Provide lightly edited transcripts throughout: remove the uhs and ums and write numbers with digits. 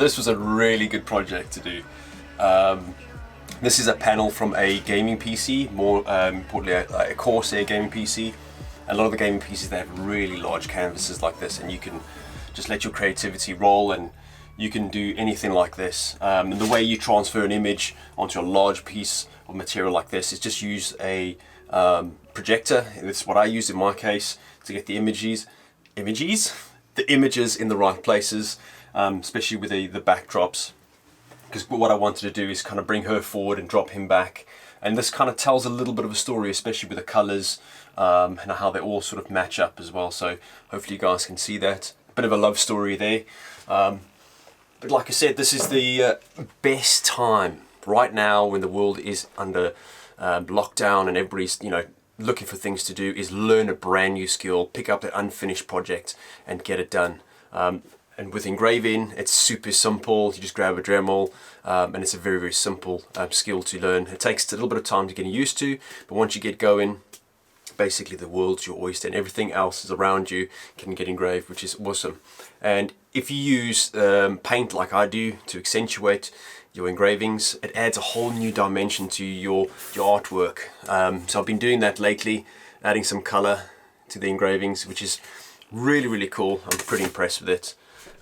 this was a really good project to do. This is a panel from a gaming PC, more importantly a Corsair gaming PC. A lot of the gaming PCs, they have really large canvases like this, and you can just let your creativity roll and you can do anything like this. And the way you transfer an image onto a large piece of material like this is just use a projector. That's what I used in my case to get the images in the right places, especially with the backdrops. Because what I wanted to do is kind of bring her forward and drop him back. And this kind of tells a little bit of a story, especially with the colors and how they all sort of match up as well. So hopefully you guys can see that. A bit of a love story there. But like I said, this is the best time right now when the world is under lockdown and everybody's, looking for things to do, is learn a brand new skill, pick up that unfinished project and get it done. And with engraving, it's super simple. You just grab a Dremel and it's a very, very simple skill to learn. It takes a little bit of time to get used to, but once you get going, basically the world's your oyster and everything else is around you can get engraved, which is awesome. And if you use paint like I do to accentuate your engravings, it adds a whole new dimension to your artwork. So I've been doing that lately, adding some color to the engravings, which is really, really cool. I'm pretty impressed with it.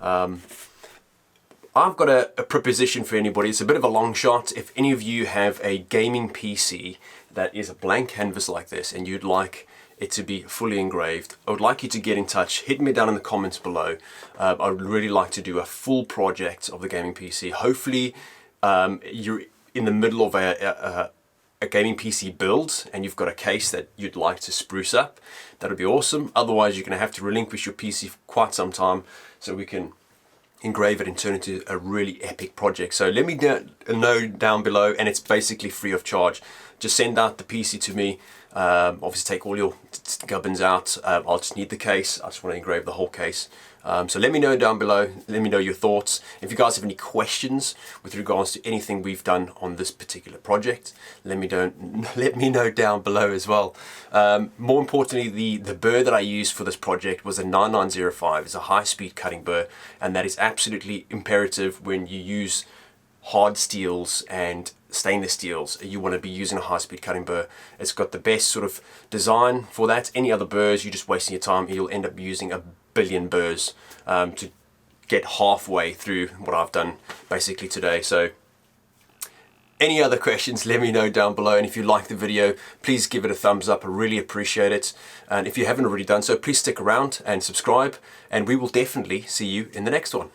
I've got a proposition for anybody. It's a bit of a long shot. If any of you have a gaming PC that is a blank canvas like this and you'd like it to be fully engraved, I would like you to get in touch. Hit me down in the comments below. I would really like to do a full project of the gaming PC. Hopefully you're in the middle of a gaming PC build and you've got a case that you'd like to spruce up. That would be awesome. Otherwise you're going to have to relinquish your PC for quite some time so we can engrave it and turn it into a really epic project. So let me know down below, and it's basically free of charge. Just send out the PC to me. Obviously take all your gubbins out. I'll just need the case. I just want to engrave the whole case. So let me know down below. Let me know your thoughts. If you guys have any questions with regards to anything we've done on this particular project, let me know down below as well. More importantly, the burr that I used for this project was a 9905. It's a high-speed cutting burr, and that is absolutely imperative when you use hard steels and stainless steels. You want to be using a high-speed cutting burr. It's got the best sort of design for that. Any other burrs, you're just wasting your time. You'll end up using a billion burrs to get halfway through what I've done basically today. So any other questions, let me know down below. And if you like the video, please give it a thumbs up. I really appreciate it. And if you haven't already done so, please stick around and subscribe. And we will definitely see you in the next one.